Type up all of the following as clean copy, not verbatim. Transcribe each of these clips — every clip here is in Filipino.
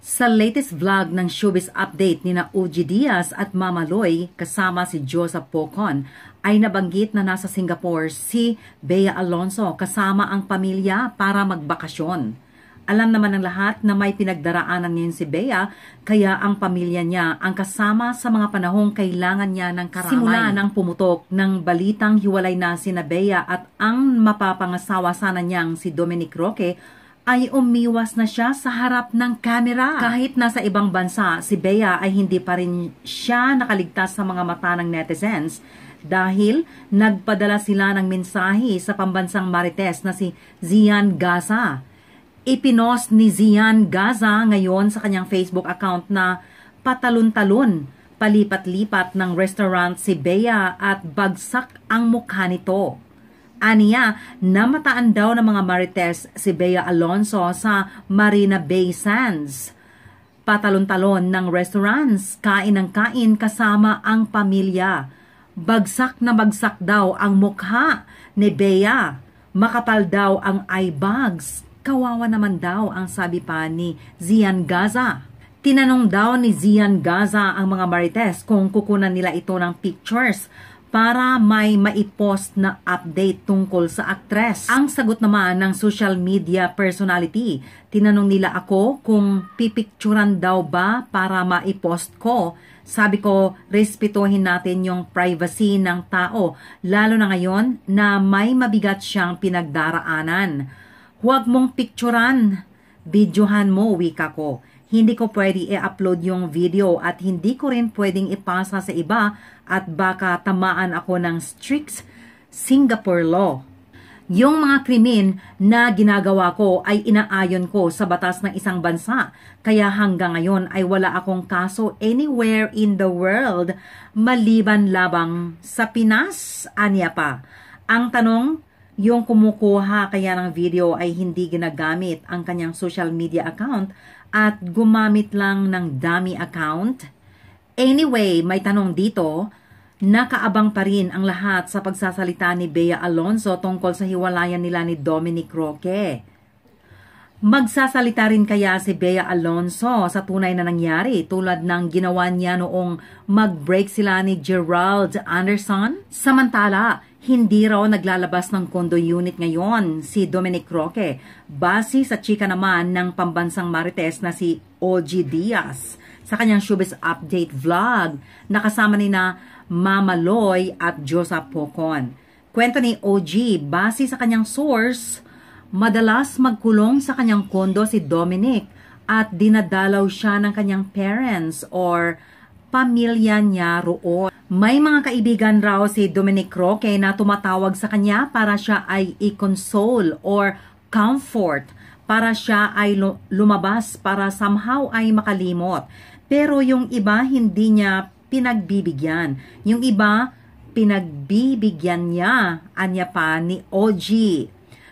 Sa latest vlog ng Showbiz Update ni na OG Diaz at Mama Loy kasama si Joseph Pocon ay nabanggit na nasa Singapore si Bea Alonzo kasama ang pamilya para magbakasyon. Alam naman ng lahat na may pinagdaraanan ngayon si Bea, kaya ang pamilya niya ang kasama sa mga panahong kailangan niya ng karamay. Simula nang pumutok ng balitang hiwalay na sina Bea at ang mapapangasawa sana niyang si Dominic Roque, ay umiwas na siya sa harap ng kamera. Kahit nasa ibang bansa, si Bea ay hindi pa rin siya nakaligtas sa mga mata ng netizens dahil nagpadala sila ng mensahe sa pambansang marites na si Zian Gaza. Ipinost ni Zian Gaza ngayon sa kanyang Facebook account na patalon-talon, palipat-lipat ng restaurant si Bea at bagsak ang mukha nito. Aniya, namataan daw ng mga marites si Bea Alonzo sa Marina Bay Sands. Patalon-talon ng restaurants, kain ng kain kasama ang pamilya. Bagsak na bagsak daw ang mukha ni Bea. Makapal daw ang eye bags. Kawawa naman daw ang sabi pa ni Zian Gaza. Tinanong daw ni Zian Gaza ang mga marites kung kukunan nila ito ng pictures para may maipost na update tungkol sa aktres. Ang sagot naman ng social media personality, tinanong nila ako kung pipicturan daw ba para maipost ko. Sabi ko, respetuhin natin yung privacy ng tao, lalo na ngayon na may mabigat siyang pinagdaraanan. Huwag mong picturan, videohan mo, wika ko. Hindi ko pwede i-upload yung video at hindi ko rin pwedeng ipasa sa iba at baka tamaan ako ng strict Singapore law. Yung mga krimen na ginagawa ko ay inaayon ko sa batas ng isang bansa. Kaya hanggang ngayon ay wala akong kaso anywhere in the world maliban labang sa Pinas, anya pa. Ang tanong, yung kumukuha kaya ng video ay hindi ginagamit ang kanyang social media account at gumamit lang ng dummy account? Anyway, may tanong dito, nakaabang pa rin ang lahat sa pagsasalita ni Bea Alonzo tungkol sa hiwalayan nila ni Dominic Roque. Magsasalita rin kaya si Bea Alonzo sa tunay na nangyari tulad ng ginawa niya noong mag-break sila ni Gerald Anderson? Samantala, hindi raw naglalabas ng condo unit ngayon si Dominic Roque, base sa chika naman ng pambansang marites na si OG Diaz. Sa kanyang Showbiz Update vlog, nakasama ni na Mama Loy at Joseph Pocon. Kwento ni OG, base sa kanyang source, madalas magkulong sa kanyang kondo si Dominic at dinadalaw siya ng kanyang parents or pamilya niya roon. May mga kaibigan raw si Dominic Roque na tumatawag sa kanya para siya ay i-console or comfort, para siya ay lumabas, para somehow ay makalimot. Pero yung iba hindi niya pinagbibigyan. Yung iba pinagbibigyan niya, anya pa ni OG.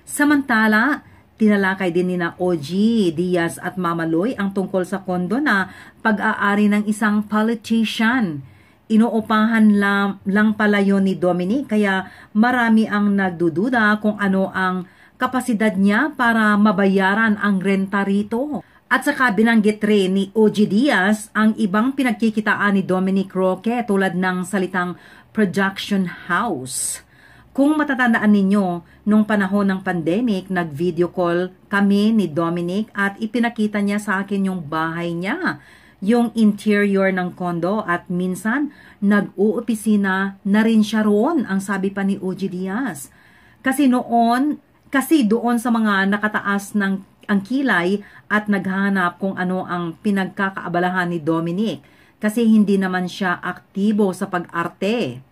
Samantala, tinalakay din ni na OG Diaz at Mama Loy ang tungkol sa kondo na pag-aari ng isang politician. Inuupahan lang pala yun ni Dominic, kaya marami ang nagdududa kung ano ang kapasidad niya para mabayaran ang renta rito. At saka binanggit rin ni OG Diaz ang ibang pinagkikitaan ni Dominic Roque tulad ng salitang production house. Kung matatandaan ninyo, nung panahon ng pandemic, nag-video call kami ni Dominic at ipinakita niya sa akin yung bahay niya, yung interior ng kondo at minsan nag-uopisina na rin siya roon, ang sabi pa ni OG Diaz. Kasi doon sa mga nakataas ng ang kilay at naghahanap kung ano ang pinagkakaabalahan ni Dominic kasi hindi naman siya aktibo sa pag-arte.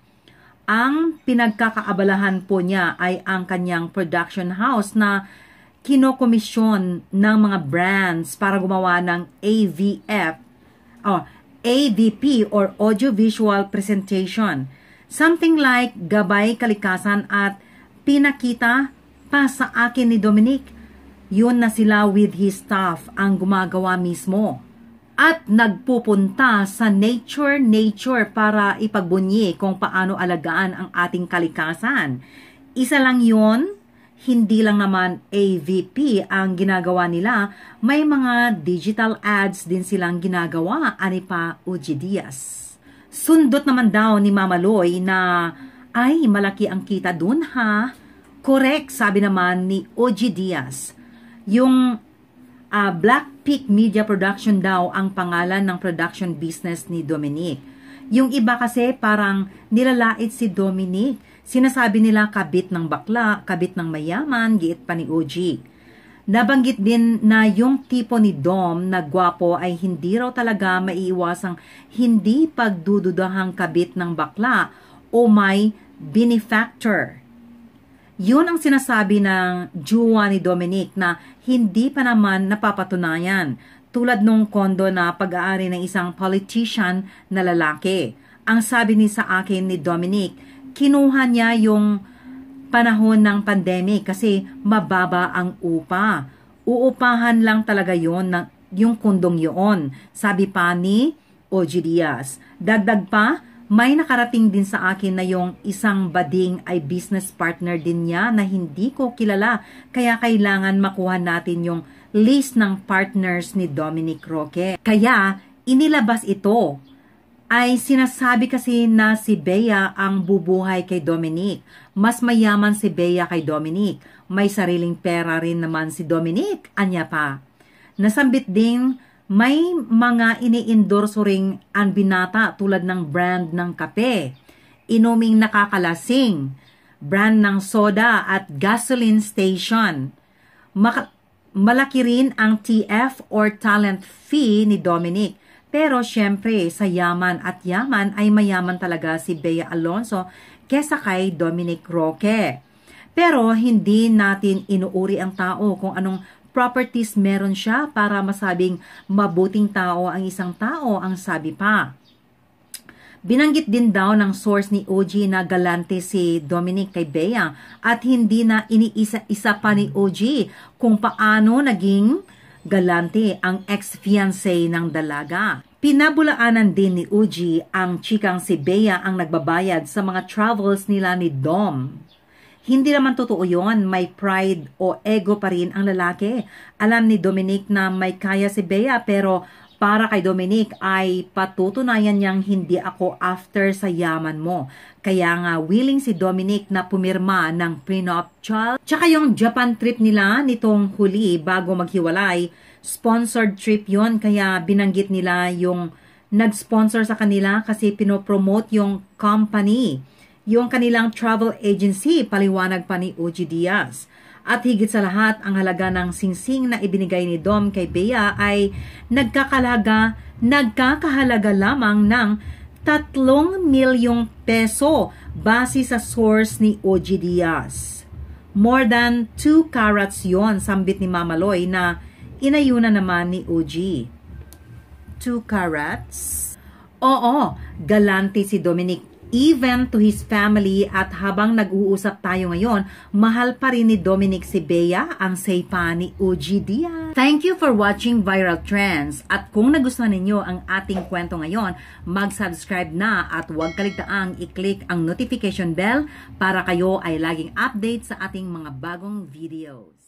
Ang pinagkakaabalahan po niya ay ang kanyang production house na kinokomisyon ng mga brands para gumawa ng AVP or audiovisual presentation. Something like gabay kalikasan at pinakita pa sa akin ni Dominic. Yun na sila with his staff ang gumagawa mismo. At nagpupunta sa nature para ipagbunyi kung paano alagaan ang ating kalikasan. Isa lang yun, hindi lang naman AVP ang ginagawa nila, may mga digital ads din silang ginagawa, ani pa OG Diaz. Sundot naman daw ni Mama Loy na, ay malaki ang kita dun ha. Correct, sabi naman ni OG Diaz. Yung Black Peak Media Production daw ang pangalan ng production business ni Dominic. Yung iba kasi parang nilalait si Dominic. Sinasabi nila kabit ng bakla, kabit ng mayaman, giit pa ni OG. Nabanggit din na yung tipo ni Dom na gwapo ay hindi raw talaga maiiwasang hindi pagdududahang kabit ng bakla o may benefactor. Yun ang sinasabi ng jowa ni Dominic na hindi pa naman napapatunayan, tulad nung kondo na pag-aari ng isang politician na lalaki. Ang sabi ni sa akin ni Dominic, kinuha niya yung panahon ng pandemic kasi mababa ang upa. Uupahan lang talaga yon ng yung kondong yun, sabi pa ni OG Diaz. Dagdag pa, may nakarating din sa akin na yung isang bading ay business partner din niya na hindi ko kilala, kaya kailangan makuha natin yung list ng partners ni Dominic Roque. Kaya inilabas ito. Ay sinasabi kasi na si Bea ang bubuhay kay Dominic. Mas mayaman si Bea kay Dominic. May sariling pera rin naman si Dominic, anya pa. Nasambit din, may mga ini-endorso ring ang binata tulad ng brand ng kape, inuming nakakalasing, brand ng soda at gasoline station. Malaki rin ang TF or talent fee ni Dominic. Pero syempre, sa yaman at yaman ay mayaman talaga si Bea Alonzo kesa kay Dominic Roque. Pero hindi natin inuuri ang tao kung anong properties meron siya para masabing mabuting tao ang isang tao, ang sabi pa. Binanggit din daw ng source ni OG na galante si Dominic kay Bea at hindi na iniisa-isa pa ni OG kung paano naging galante ang ex-fiancé ng dalaga. Pinabulaanan din ni OG ang chikang si Bea ang nagbabayad sa mga travels nila ni Dom. Hindi naman totoo yun, may pride o ego pa rin ang lalaki. Alam ni Dominic na may kaya si Bea pero para kay Dominic ay patutunayan niyang hindi ako after sa yaman mo. Kaya nga willing si Dominic na pumirma ng prenuptial. Tsaka yung Japan trip nila nitong huli bago maghiwalay, sponsored trip yon, kaya binanggit nila yung nag-sponsor sa kanila kasi pinopromote yung company. Yung kanilang travel agency, paliwanag pa ni OG Diaz. At higit sa lahat, ang halaga ng singsing na ibinigay ni Dom kay Bea ay nagkakahalaga lamang ng 3 milyong peso base sa source ni OG Diaz. More than 2 carats yon, sambit ni Mama Loy na inayunan naman ni OG. 2 carats? Oo, galante si Dominic even to his family at habang nag-uusap tayo ngayon, mahal pa rin ni Dominic si Bea, ang say pa ni OG Diaz. Thank you for watching Viral Trends at kung nagustuhan ninyo ang ating kwento ngayon, mag-subscribe na at huwag kaligtaang i-click ang notification bell para kayo ay laging update sa ating mga bagong videos.